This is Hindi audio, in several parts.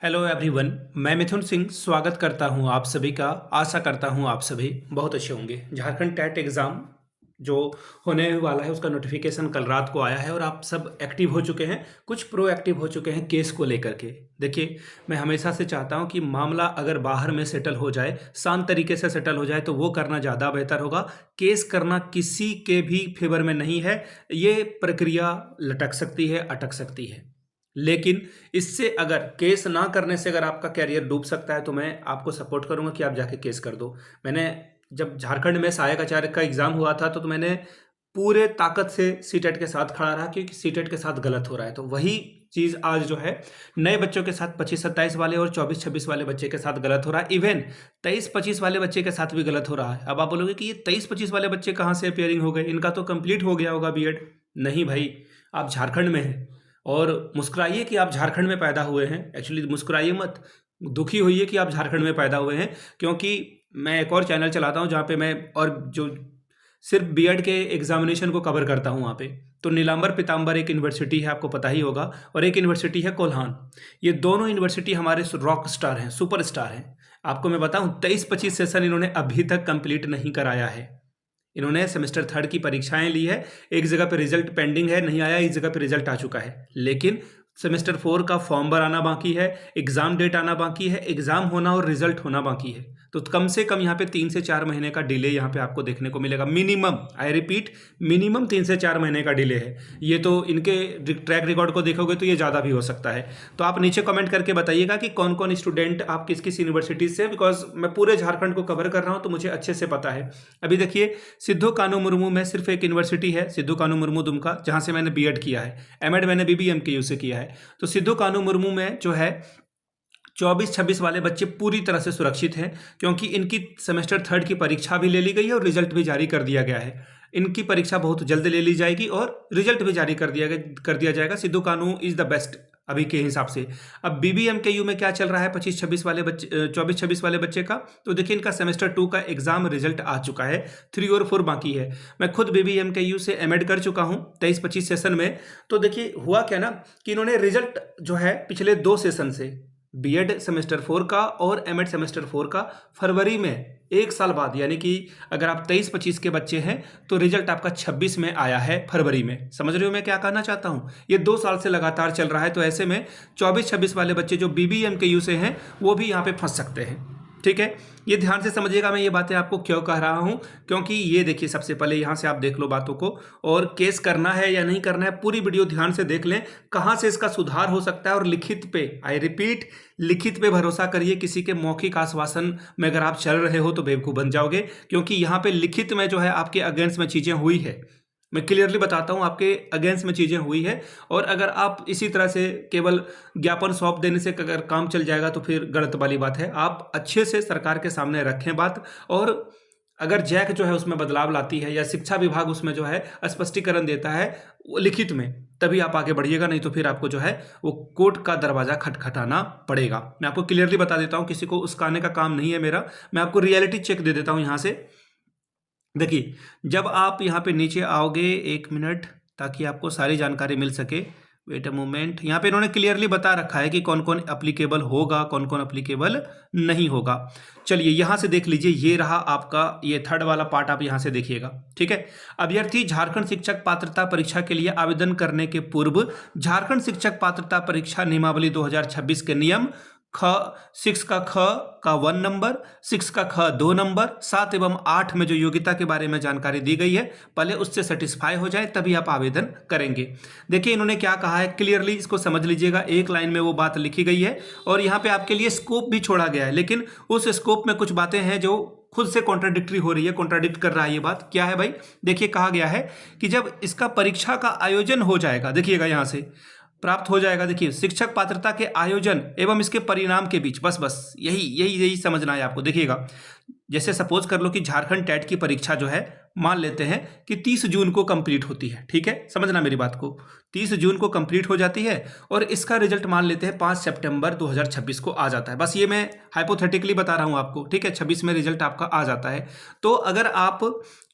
Hello everyone. मैं मिथुन सिंह स्वागत करता हूं आप सभी का। आशा करता हूं आप सभी बहुत अच्छे होंगे। झारखंड टेट एग्ज़ाम जो होने वाला है उसका नोटिफिकेशन कल रात को आया है और आप सब एक्टिव हो चुके हैं, कुछ प्रो एक्टिव हो चुके हैं केस को लेकर के। देखिए, मैं हमेशा से चाहता हूं कि मामला अगर बाहर में सेटल हो जाए, शांत तरीके से सेटल हो जाए तो वो करना ज़्यादा बेहतर होगा। केस करना किसी के भी फेवर में नहीं है। ये प्रक्रिया लटक सकती है, अटक सकती है, लेकिन इससे अगर केस ना करने से अगर आपका कैरियर डूब सकता है तो मैं आपको सपोर्ट करूंगा कि आप जाके केस कर दो। मैंने जब झारखंड में सहायक आचार्य का एग्ज़ाम हुआ था तो मैंने पूरे ताकत से सीटेट के साथ खड़ा रहा, क्योंकि सीटेट के साथ गलत हो रहा है। तो वही चीज़ आज जो है नए बच्चों के साथ 25-27 वाले और 24-26 वाले बच्चे के साथ गलत हो रहा है। इवन 23-25 वाले बच्चे के साथ भी गलत हो रहा है। अब आप बोलोगे कि ये 23-25 वाले बच्चे कहाँ से अपेयरिंग हो गए, इनका तो कंप्लीट हो गया होगा बीएड। नहीं भाई, आप झारखंड में हैं और मुस्कुराइए कि आप झारखंड में पैदा हुए हैं। एक्चुअली मुस्कुराइए मत, दुखी होइए कि आप झारखंड में पैदा हुए हैं। क्योंकि मैं एक और चैनल चलाता हूं जहां पे मैं और जो सिर्फ बीएड के एग्जामिनेशन को कवर करता हूं वहां पे। तो नीलांबर पीताम्बर एक यूनिवर्सिटी है, आपको पता ही होगा, और एक यूनिवर्सिटी है कोल्हान। ये दोनों यूनिवर्सिटी हमारे रॉक स्टार हैं, सुपर स्टार हैं। आपको मैं बताऊं, 23-25 सेशन इन्होंने अभी तक कंप्लीट नहीं कराया है। इन्होंने सेमेस्टर थर्ड की परीक्षाएं ली है, एक जगह पे रिजल्ट पेंडिंग है, नहीं आया, एक जगह पे रिजल्ट आ चुका है। लेकिन सेमेस्टर फोर का फॉर्म भर आना बाकी है, एग्जाम डेट आना बाकी है, एग्जाम होना और रिजल्ट होना बाकी है। तो कम से कम यहाँ पे 3 से 4 महीने का डिले यहाँ पे आपको देखने को मिलेगा मिनिमम। आई रिपीट, मिनिमम 3 से 4 महीने का डिले है। ये तो इनके ट्रैक रिकॉर्ड को देखोगे तो ये ज़्यादा भी हो सकता है। तो आप नीचे कमेंट करके बताइएगा कि कौन कौन स्टूडेंट आप किस किस यूनिवर्सिटी से, बिकॉज मैं पूरे झारखंड को कवर कर रहा हूँ तो मुझे अच्छे से पता है। अभी देखिए, सिद्धू कानू मुर्मू में सिर्फ एक यूनिवर्सिटी है, सिद्धू कानू मुर्मू दुमका, जहाँ से मैंने बीएड किया है। एमएड मैंने बीबीएमकेयू से किया है। तो सिद्धू कानू मुर्मू में जो है 24-26 वाले बच्चे पूरी तरह से सुरक्षित हैं, क्योंकि इनकी सेमेस्टर थर्ड की परीक्षा भी ले ली गई है और रिजल्ट भी जारी कर दिया गया है। इनकी परीक्षा बहुत जल्द ले ली जाएगी और रिजल्ट भी जारी कर दिया जाएगा। सिद्धू कानू इज द बेस्ट अभी के हिसाब से। अब बीबीएमकेयू में क्या चल रहा है 25-26 वाले बच्चे, 24-26 वाले बच्चे का, तो देखिए इनका सेमेस्टर टू का एग्जाम रिजल्ट आ चुका है, 3 और 4 बाकी है। मैं खुद बीबीएमकेयू से एमएड कर चुका हूं 23-25 सेशन में। तो देखिए हुआ क्या ना कि इन्होंने रिजल्ट जो है पिछले 2 सेशन से, बीएड सेमेस्टर 4 का और एमएड सेमेस्टर 4 का, फरवरी में, एक साल बाद, यानी कि अगर आप 23-25 के बच्चे हैं तो रिजल्ट आपका 26 में आया है, फरवरी में। समझ रहे हो मैं क्या कहना चाहता हूं? ये 2 साल से लगातार चल रहा है। तो ऐसे में 24-26 वाले बच्चे जो बीबीएमकेयू से हैं वो भी यहाँ पे फंस सकते हैं। ठीक है, ये ध्यान से समझिएगा मैं ये बातें आपको क्यों कह रहा हूं। क्योंकि ये देखिए, सबसे पहले यहां से आप देख लो बातों को, और केस करना है या नहीं करना है पूरी वीडियो ध्यान से देख लें, कहां से इसका सुधार हो सकता है। और लिखित पे, आई रिपीट, लिखित पे भरोसा करिए। किसी के मौखिक आश्वासन में अगर आप चल रहे हो तो बेवकूफ बन जाओगे, क्योंकि यहां पे लिखित में जो है आपके अगेंस्ट में चीजें हुई है। मैं क्लियरली बताता हूं, आपके अगेंस्ट में चीजें हुई है। और अगर आप इसी तरह से केवल ज्ञापन सौंप देने से अगर काम चल जाएगा तो फिर गलत वाली बात है। आप अच्छे से सरकार के सामने रखें बात, और अगर जैक जो है उसमें बदलाव लाती है या शिक्षा विभाग उसमें जो है स्पष्टीकरण देता है वो लिखित में, तभी आप आगे बढ़िएगा। नहीं तो फिर आपको जो है वो कोर्ट का दरवाजा खटखटाना पड़ेगा। मैं आपको क्लियरली बता देता हूं, किसी को उस्काने का काम नहीं है मेरा। मैं आपको रियलिटी चेक दे देता हूं यहां से। देखिए, जब आप यहाँ पे नीचे आओगे, 1 मिनट, ताकि आपको सारी जानकारी मिल सके। वेट अ मोमेंट, यहाँ पे इन्होंने क्लियरली बता रखा है कि कौन कौन अप्लीकेबल होगा, कौन कौन अप्लीकेबल नहीं होगा। चलिए यहाँ से देख लीजिए, ये रहा आपका, ये थर्ड वाला पार्ट आप यहाँ से देखिएगा। ठीक है, अभ्यर्थी झारखंड शिक्षक पात्रता परीक्षा के लिए आवेदन करने के पूर्व झारखंड शिक्षक पात्रता परीक्षा नियमावली 2026 के नियम ख 6 का ख का 1 नंबर, 6 का ख 2 नंबर, 7 एवं 8 में जो योग्यता के बारे में जानकारी दी गई है, पहले उससे सेटिस्फाई हो जाए तभी आप आवेदन करेंगे। देखिए इन्होंने क्या कहा है, क्लियरली इसको समझ लीजिएगा। एक लाइन में वो बात लिखी गई है और यहाँ पे आपके लिए स्कोप भी छोड़ा गया है, लेकिन उस स्कोप में कुछ बातें हैं जो खुद से कॉन्ट्राडिक्टरी हो रही है, कॉन्ट्राडिक्ट कर रहा है। ये बात क्या है भाई? देखिए, कहा गया है कि जब इसका परीक्षा का आयोजन हो जाएगा, देखिएगा यहाँ से प्राप्त हो जाएगा। देखिए, शिक्षक पात्रता के आयोजन एवं इसके परिणाम के बीच, बस यही समझना है आपको। देखिएगा, जैसे सपोज कर लो कि झारखंड टेट की परीक्षा जो है मान लेते हैं कि 30 जून को कंप्लीट होती है, ठीक है, समझना मेरी बात को, 30 जून को कंप्लीट हो जाती है और इसका रिजल्ट मान लेते हैं 5 सितंबर 2026 को आ जाता है। बस ये मैं हाइपोथेटिकली बता रहा हूँ आपको, ठीक है, 26 में रिजल्ट आपका आ जाता है। तो अगर आप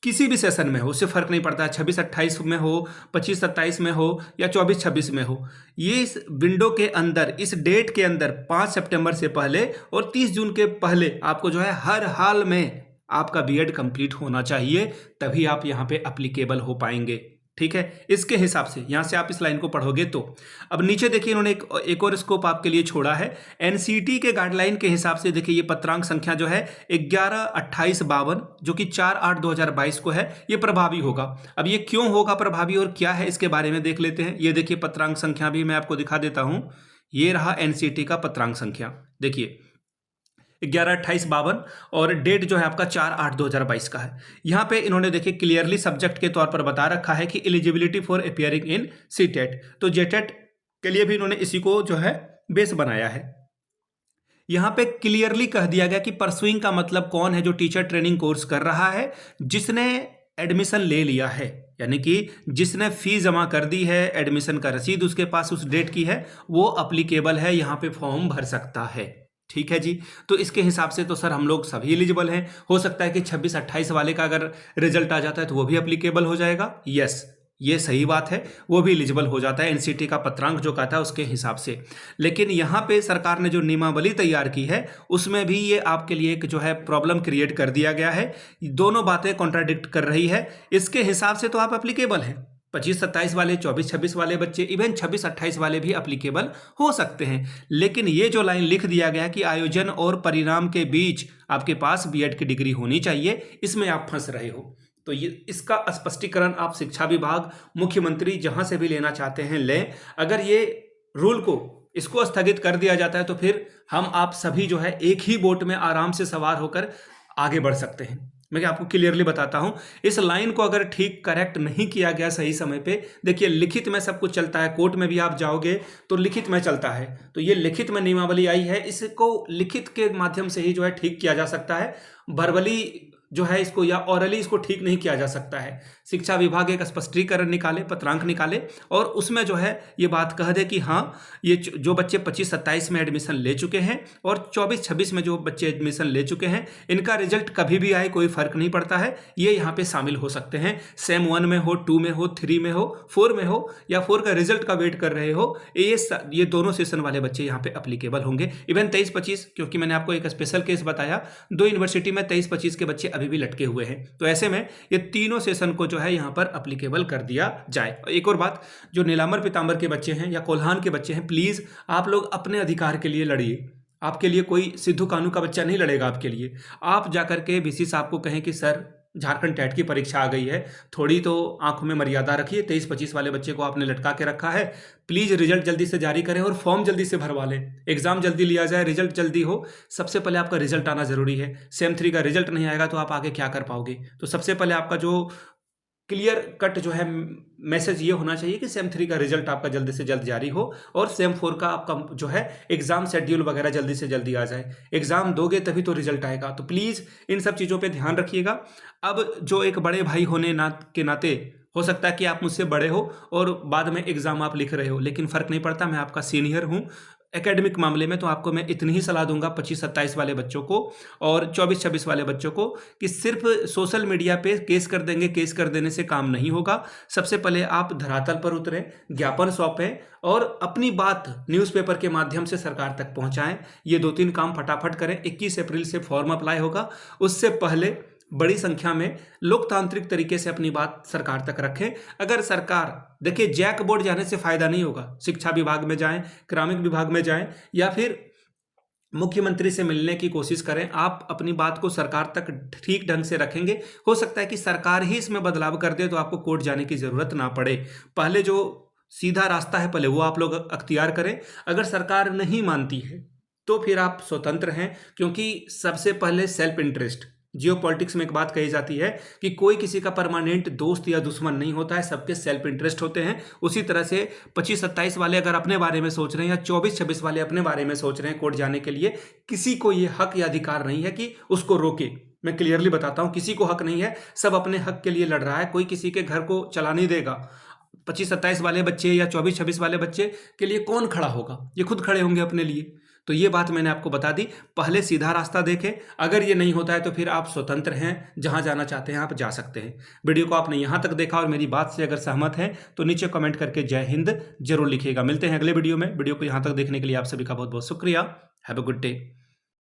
किसी भी सेशन में हो, उससे फर्क नहीं पड़ता है 26-28 में हो, 25-27 में हो या 24-26 में हो, ये इस विंडो के अंदर, इस डेट के अंदर 5 सितंबर से पहले और 30 जून के पहले आपको जो है हर हाल में आपका बीएड कंप्लीट होना चाहिए, तभी आप यहाँ पे एप्लीकेबल हो पाएंगे, ठीक है। इसके हिसाब से यहाँ से आप इस लाइन को पढ़ोगे तो अब नीचे देखिए इन्होंने एक और स्कोप आपके लिए छोड़ा है। एनसीटी के गाइडलाइन के हिसाब से देखिए ये पत्रांक संख्या जो है 11-28-52 जो कि 4/8/2022 को है, ये प्रभावी होगा। अब ये क्यों होगा प्रभावी और क्या है इसके बारे में देख लेते हैं। ये देखिए पत्रांक संख्या भी मैं आपको दिखा देता हूं, ये रहा एनसीटी का पत्रांक संख्या, देखिए 11-28-52 और डेट जो है आपका 4/8/2022 का है। यहाँ पे इन्होंने देखिए क्लियरली सब्जेक्ट के तौर पर बता रखा है कि eligibility for appearing in CTET, तो जेटेट के लिए भी इन्होंने इसी को जो है बेस बनाया है। यहाँ पे क्लियरली कह दिया गया कि परसुइंग का मतलब कौन है, जो टीचर ट्रेनिंग कोर्स कर रहा है, जिसने एडमिशन ले लिया है, यानी कि जिसने फीस जमा कर दी है, एडमिशन का रसीद उसके पास उस डेट की है, वो अप्लीकेबल है, यहाँ पे फॉर्म भर सकता है, ठीक है जी। तो इसके हिसाब से तो सर हम लोग सभी एलिजिबल हैं। हो सकता है कि 26-28 वाले का अगर रिजल्ट आ जाता है तो वो भी अप्लीकेबल हो जाएगा, यस ये सही बात है, वो भी एलिजिबल हो जाता है एनसीटी का पत्रांक जो कहता है उसके हिसाब से। लेकिन यहाँ पे सरकार ने जो नियमावली तैयार की है उसमें भी ये आपके लिए एक जो है प्रॉब्लम क्रिएट कर दिया गया है, दोनों बातें कॉन्ट्राडिक्ट कर रही है। इसके हिसाब से तो आप अप्लीकेबल हैं, 25-27 वाले, 24-26 वाले बच्चे, इवन 26-28 वाले भी अप्लीकेबल हो सकते हैं। लेकिन ये जो लाइन लिख दिया गया कि आयोजन और परिणाम के बीच आपके पास बीएड की डिग्री होनी चाहिए, इसमें आप फंस रहे हो। तो ये इसका स्पष्टीकरण आप शिक्षा विभाग, मुख्यमंत्री जहां से भी लेना चाहते हैं लें। अगर ये रूल को इसको स्थगित कर दिया जाता है तो फिर हम आप सभी जो है एक ही बोट में आराम से सवार होकर आगे बढ़ सकते हैं। मैं आपको क्लियरली बताता हूं, इस लाइन को अगर ठीक करेक्ट नहीं किया गया सही समय पे, देखिए लिखित में सब कुछ चलता है, कोर्ट में भी आप जाओगे तो लिखित में चलता है, तो ये लिखित में नियमावली आई है, इसको लिखित के माध्यम से ही जो है ठीक किया जा सकता है, वर्बली जो है इसको या ऑरली इसको ठीक नहीं किया जा सकता है। शिक्षा विभाग एक स्पष्टीकरण निकाले, पत्रांक निकाले और उसमें जो है ये बात कह दे कि हाँ ये जो बच्चे 25-27 में एडमिशन ले चुके हैं और 24-26 में जो बच्चे एडमिशन ले चुके हैं, इनका रिजल्ट कभी भी आए कोई फर्क नहीं पड़ता है, ये यहाँ पे शामिल हो सकते हैं। सेम 1 में हो, 2 में हो, 3 में हो, 4 में हो या 4 का रिजल्ट का वेट कर रहे हो, ये दोनों सेशन वाले बच्चे यहाँ पे अप्लीकेबल होंगे। इवन 23-25, क्योंकि मैंने आपको एक स्पेशल केस बताया, 2 यूनिवर्सिटी में 23-25 के बच्चे अभी भी लटके हुए हैं, तो ऐसे में ये तीनों सेशन को जो है यहां पर एप्लीकेबल कर दिया जाए। एक और बात, जो नीलांबर पीतांबर के बच्चे हैं या कोल्हान के बच्चे हैं, प्लीज आप लोग अपने अधिकार के लिए लड़िए। आपके लिए कोई सिद्धू कानू का बच्चा नहीं लड़ेगा आपके लिए। आप जाकर के बीसी साहब को कहें कि सर झारखंड टेट की परीक्षा आ गई है, थोड़ी तो आंखों में मर्यादा रखिए, 23-25 वाले बच्चे को आपने लटका के रखा है, प्लीज रिजल्ट जल्दी से जारी करें और फॉर्म जल्दी से भरवा लें, एग्जाम जल्दी लिया जाए, रिजल्ट जल्दी हो। सबसे पहले आपका रिजल्ट आना जरूरी है। सेम 3 का रिजल्ट नहीं आएगा तो आप आगे क्या कर पाओगे। तो सबसे पहले आपका जो क्लियर कट जो है मैसेज ये होना चाहिए कि सेम 3 का रिजल्ट आपका जल्दी से जल्द जारी हो और सेम 4 का आपका जो है एग्जाम शेड्यूल वगैरह जल्दी से जल्दी आ जाए। एग्जाम दोगे तभी तो रिजल्ट आएगा, तो प्लीज इन सब चीजों पे ध्यान रखिएगा। अब जो एक बड़े भाई होने के नाते, हो सकता है कि आप मुझसे बड़े हो और बाद में एग्जाम आप लिख रहे हो, लेकिन फर्क नहीं पड़ता, मैं आपका सीनियर हूं एकेडमिक मामले में, तो आपको मैं इतनी ही सलाह दूंगा 25-27 वाले बच्चों को और 24-26 वाले बच्चों को कि सिर्फ सोशल मीडिया पे केस कर देंगे, केस कर देने से काम नहीं होगा। सबसे पहले आप धरातल पर उतरें, ज्ञापन सौंपें और अपनी बात न्यूज़पेपर के माध्यम से सरकार तक पहुंचाएं। ये 2-3 काम फटाफट करें। 21 अप्रैल से फॉर्म अप्लाई होगा, उससे पहले बड़ी संख्या में लोकतांत्रिक तरीके से अपनी बात सरकार तक रखें। अगर सरकार, देखिए जैक बोर्ड जाने से फायदा नहीं होगा, शिक्षा विभाग में जाएं, कार्मिक विभाग में जाएं या फिर मुख्यमंत्री से मिलने की कोशिश करें। आप अपनी बात को सरकार तक ठीक ढंग से रखेंगे, हो सकता है कि सरकार ही इसमें बदलाव कर दे तो आपको कोर्ट जाने की जरूरत ना पड़े। पहले जो सीधा रास्ता है पहले वो आप लोग अख्तियार करें। अगर सरकार नहीं मानती है तो फिर आप स्वतंत्र हैं, क्योंकि सबसे पहले सेल्फ इंटरेस्ट, जियो पॉलिटिक्स में एक बात कही जाती है कि कोई किसी का परमानेंट दोस्त या दुश्मन नहीं होता है, सबके सेल्फ इंटरेस्ट होते हैं। उसी तरह से 25-27 वाले अगर अपने बारे में सोच रहे हैं या 24-26 वाले अपने बारे में सोच रहे हैं कोर्ट जाने के लिए, किसी को ये हक या अधिकार नहीं है कि उसको रोके। मैं क्लियरली बताता हूँ, किसी को हक नहीं है, सब अपने हक के लिए लड़ रहा है, कोई किसी के घर को चला नहीं देगा। 25-27 वाले बच्चे या 24-26 वाले बच्चे के लिए कौन खड़ा होगा? ये खुद खड़े होंगे अपने लिए। तो ये बात मैंने आपको बता दी, पहले सीधा रास्ता देखें, अगर ये नहीं होता है तो फिर आप स्वतंत्र हैं, जहाँ जाना चाहते हैं आप जा सकते हैं। वीडियो को आपने यहाँ तक देखा और मेरी बात से अगर सहमत हैं तो नीचे कमेंट करके जय हिंद जरूर लिखिएगा। मिलते हैं अगले वीडियो में। वीडियो को यहाँ तक देखने के लिए आप सभी का बहुत बहुत शुक्रिया। Have a good day.